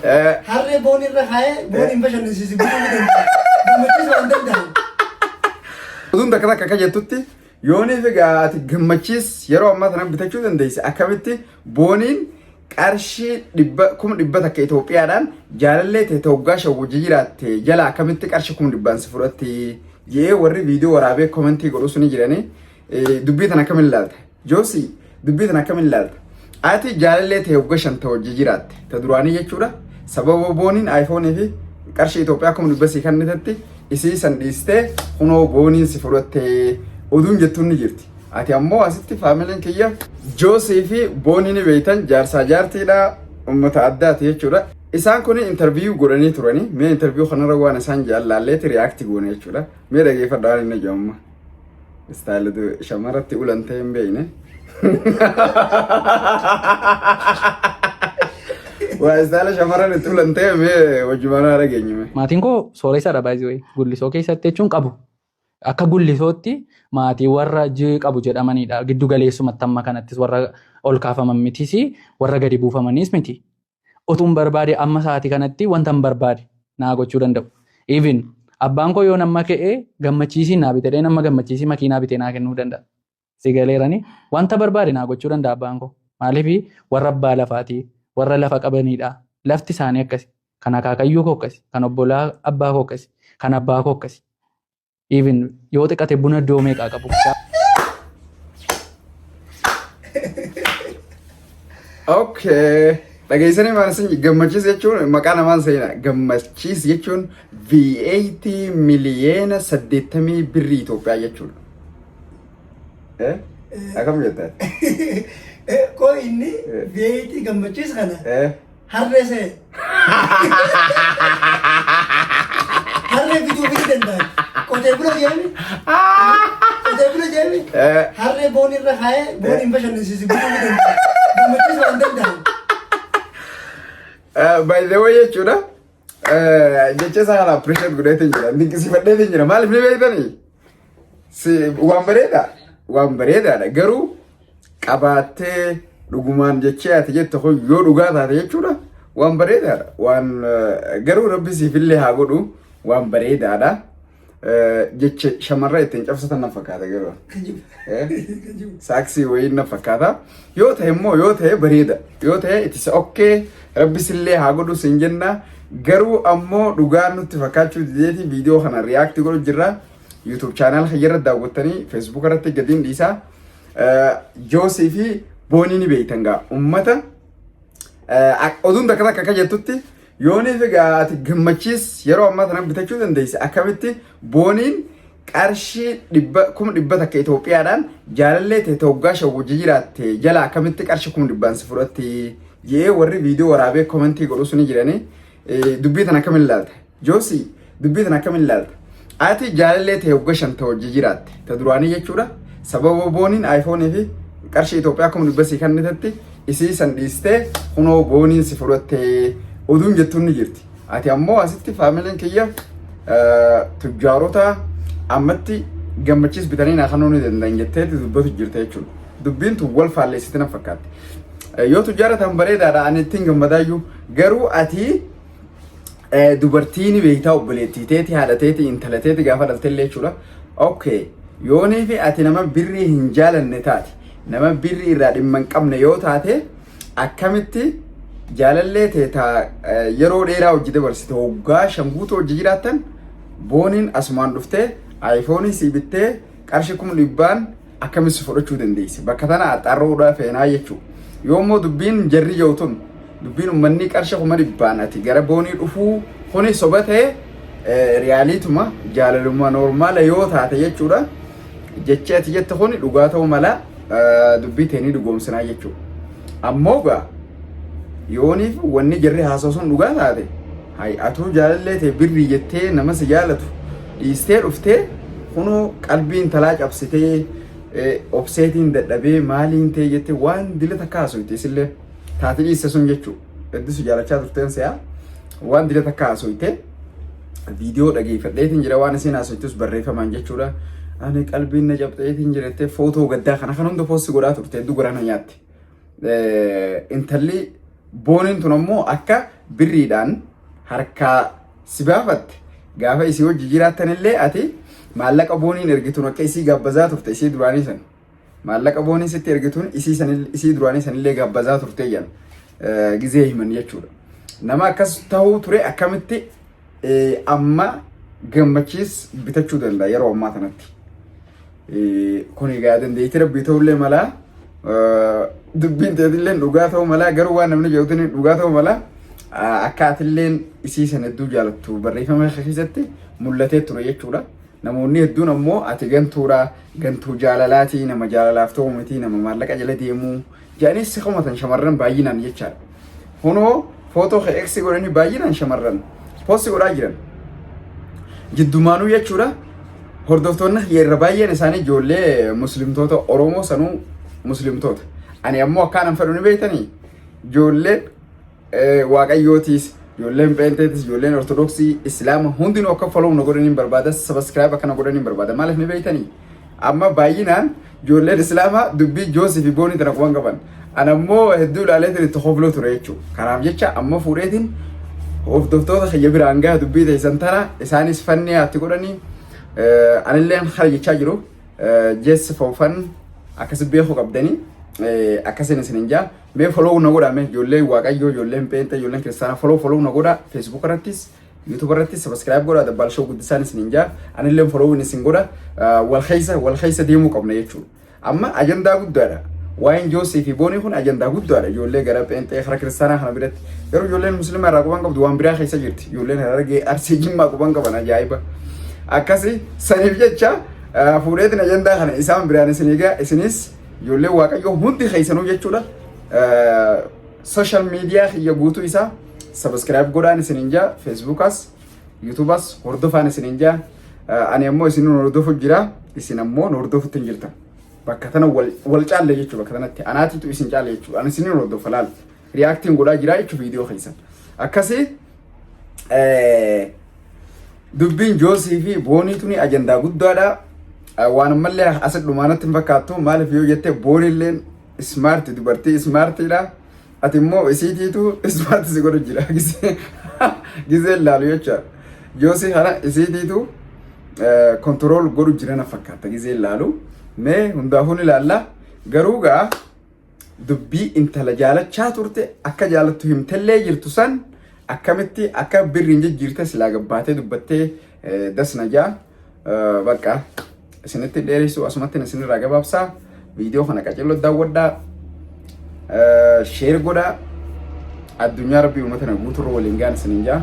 harree boon irra kaa'ee booniin bashannansiisi buluu ni danda'a. Gammachiisa waan danda'an. Oduun takka takka akka jettutti yooniif egaa ati gammachiis yeroo ammaa kana bitachuu dandeessi. Akkamitti booniin qarshii 1,100 takka Itoophiyaadhaan jaalallee ta'e hoggaa shawwajii jiraatte jala akkamitti qarshii 1,100 si fudhatti jee warri viidiyoo waraabee komentii godhu suni jiranii dubbii tana akkamiin ilaalta? Joosi dubbii tana akkamiin ilaalta? Ati jaalallee ta'e hoggaa 5 hojii jiraatte ta duraanii jechuudha. Sababa booniin iPhone fi qarshii Itoophiyaa 1,100 kannitetti isii san dhiistee kunoo booniin si fudhatte oduun jettuun ni jirti. Ati ammoo asitti faamiliin kiyya Joosii fi boonii ni beektan jaarsaa jaartiidha uummata addaati jechuudha. Isaan kun interview godhanii turanii mee interview kanarra waan isaan jaallalleetti react goone jechuudha. Mee dhageeffadhaa inni jedhama. Istaayilii shamarratti ulantee hin beekne. Waa istaayilii shamarran itti ulantee mee wajjumanaa dhageenyime. Maatiin koo sooressadha baay'ee gullisoo keessatti jechuun qabu. Akka gullisootti maatii warra jii qabu jedhamanidha. Giddu galeessumatti amma kanattis warra ol kaafaman mitis warra gadi buufamanis miti. Otuun barbaade amma sa'aatii kanatti wanta hin barbaade naa gochuu danda'u. Even abbaan koo yoo nama ka'ee gammachiisii naa bitee nama gammachiisii makiinaa bitee naa kennuu danda'a. Sigaleeranii wanta barbaade naa gochuu danda'a abbaan koo. Maaliif warra abbaa lafaati warra lafa qabanidha. Lafti isaanii akkasi. Kan akaakayyuu koo akkasi. Kan obbolaa abbaa koo akkasi. Kan abbaa koo akkasi. Even yoo xiqqate buna doomee qabu. Okay. Dhageessanii maal isin gammachiis jechuun maqaa namaan seenaa. Gammachiis jechuun VAT miliyeena 80 birrii Itoophiyaa jechuudha. Akkam jettaa? Koo inni VAT gammachiis kana harree see. Harree bituu fi danda'an. Qotee bula deemi. Qotee bula deemi. Harree boon irra kaa'ee booniin bashannansiisi buluu ni danda'a. Gammachiisa waan danda'an. By the way jechuudha. Jecha isaa kana appreciate godheetiin jira. Dinqisiifadheetiin jira. Maaliif ni beektanii? Waan bareeda. Waan bareedaadha. Garuu qabaattee dhugumaan jechee ati jette yoo dhugaa taate jechuudha. Waan bareedaadha. Waan garuu rabbi siifillee haa godhu. Waan bareedaadha. Jecha shamarra ittiin cabsatan na fakkaata garuu. Saaksii wayii na fakkaata. Yoo ta'e immoo yoo ta'e bareeda. Yoo ta'e itti okay rabbisillee haa godhu sin jenna. Garuu ammoo dhugaan nutti fakkaachuu dideeti viidiyoo kana react godhu jirra. YouTube channel hayyarra daawwattanii Facebook irratti gadiin dhiisaa. Joosii fi boonii ni beektan gaa ummata oduun takka takka akka jettutti yooniif egaa ati gammachiis yeroo ammaa kana bitachuu dandeessi. Akkamitti booniin qarshii 1,100 takka Itoophiyaadhaan jaalallee ta'e hoggaa shawwajii jiraatte jala akkamitti qarshii 1,100 si fudhatti jee warri viidiyoo waraabee komentii godhu suni jiranii dubbii tana akkamiin ilaalta? Joosii dubbii tana akkamiin ilaalta? Ati jaalallee ta'e hoggaa 5 hojii jiraatte ta duraanii jechuudha. Sababa booniin iPhone fi qarshii Itoophiyaa 1,100 kannitetti isii san dhiistee kunoo booniin si fudhatte oduun jettuun ni jirti. Ati ammoo asitti faamiliin kiyya tujjaarota ammatti gammachiis bitanii naa kanuu ni danda'an jetteetti dubbatu jirta jechuudha. Dubbiin tun wal faalleessite na fakkaatti. Yoo tujjaara tan bareedaadha ani ittiin gammadaayyuu garuu ati dubartii ni beektaa obboleettii teeti haadha teeti intala teeti gaafa dhalteellee jechuudha. Okay. Yoonii fi ati nama birrii hin jaalanne taate nama birrii irraa dhimma hin qabne yoo taate akkamitti jaalallee teeta yeroo dheeraa hojii dabarsite hoggaa 5 guutuu hojii jiraattan booniin asumaan dhuftee iPhone si bittee qarshii 1,100 akkamitti fudhachuu dandeessi? Bakka tana axxarroodhaa feenaa jechuudha. Yoommoo dubbiin jarri jootun dubbiin uummanni qarshii 1,100 ati gara boonii dhufuu kuni soba ta'e reyaaliituma jaalalummaa normaala yoo taate jechuudha. Jecha ati jette kuni dhugaa ta'uu mala dubbii teenii dhugoomsinaa jechuudha. Ammoo gaa yooniif wanni jarri haasa'u sun dhugaa taate atuu jaalallee ta'e birrii jettee nama si jaalatu dhiistee dhuftee kunoo qalbiin talaa cabsitee obseetiin dadhabee maaliin ta'e jettee waan dilata kaasuuti isillee taate dhiiste sun jechuudha. Eddisu jaalachaa turteen se'a waan dilata kaasuuti viidiyoo dhageeffadheetiin jira waan isin haasa'utus barreeffamaan jechuudha. Ani qalbiin na cabxeetiin jirte footoo gaddaa kana kan hunda poosti godhaa turte hedduu gorana nyaatti. Intalli booniin tun ammoo akka birriidhaan harkaa si baafatte gaafa isii hojii jiraatanillee ati maallaqa booniin ergituun akka isii gabbazaa turte isii duraanii san maallaqa booniin sitti ergituun isii duraanii sanillee gabbazaa turte yan gizee himan jechuudha. Nama akkas ta'uu ture akkamitti amma gammachiis bitachuu danda'a yeroo ammaa kanatti. Kun egaa dandeettii rabbii ta'ullee malaa dubbiin ta'etillee dhugaa ta'uu malaa garuu waan namni jedhutin dhugaa ta'uu malaa akka atilleen isii san hedduu jaalattu barreeffama keessatti mul'atee ture jechuudha. Namoonni hedduun ammoo ati gantuu jaalalaatii nama jaalalaaf ta'u miti nama maallaqa jala deemuu jedhanii si qomatan shamarran baay'inaan jechaadha. Kunoo footoo eeksi godhanii baay'inaan shamarran poosti godhaa jiran. Jiddumaanuu jechuudha. Hordoftoonni yerra baay'een isaanii ijoollee muslimtoota Oromoo sanuu muslimtoota. Ani ammoo akkaan fedhu ni beektanii ijoolleen waaqayyootiis ijoolleen peenteetis ijoolleen ortodoksii islaama hundinuu akka follow na godhaniin barbaada subscribe akkana godhaniin barbaada maaliif ni beektanii amma baay'inaan ijoolleen islaamaa dubbii Joosii fi Boonii tana kuwan qaban ani ammoo hedduu ilaaleetiin itti hofloo ture jechuudha. Kanaaf jecha amma fuudheetiin hordoftoota kiyya biraan gaha dubbii teessan tana isaanis fannee atti godhanii anilleen hara jechaa jiru jeessa foofan akkasi beekuu qabdanii akkasin isin jaa mee follow na godha mee ijoolleen waaqayyoo ijoolleen peente ijoolleen kiristaanaa follow na godha Facebook irrattis YouTube irrattis subscribe godha dabbal show guddisaan isin jaa anilleen follow isin godha wal keessa deemuu qabna jechuudha. Amma ajandaa guddaadha waa'een Joosii fi Boonii kun ajandaa guddaadha ijoollee gara peente gara kiristaanaa kana biratti garuu ijoolleen musliimaa irraa quban qabdu waan biraa keessa jirti ijoolleen Harargee Arsii Jimmaa quban qaban ajaa'iba akkasi saniif jecha fuudheetiin ajandaa kana isaan biraan isin egaa isinis ijoollee waaqayyoo hundi keessanuu jechuudha. Social media kiyya guutuu isaa subscribe godhaan isin jaa Facebookas YouTubeas hordofaan isin jaa ani ammoo isin hordofu jira isin ammoo hordofutti hin jirtan bakka tana wal caalle jechuudha bakka tanatti anaatitu isin caalle jechuudha ani isin hordofa laal reacting godhaa jira jechuudha viidiyoo keessan akkasii dubbiin Joosii fi Booniituni ajandaa guddaadha. Waan mallee asii dhumaanatti hin fakkaattu maaliif yoo jette Booniilleen smart dubartii smartiidha. Ati immoo isiitiitu smart si godhu jira gizee laalu jechuudha. Joosii kana isiitiitu control godhu jira na fakkaata gizee laalu mee hundaafuu ni ilaalla garuu gaa dubbii intala jaalachaa turte akka jaalattu himtellee jirtu san akkamitti akka birriin jijjiirte silaa gabbaatee dubbattee dasna jaa bakka isinitti dheeressu asumatti isinirraa gabaabsaa viidiyoo kana qacello daawwadhaa share godhaa addunyaa rabbii uummata na guuturra waliin gaan isinin jaa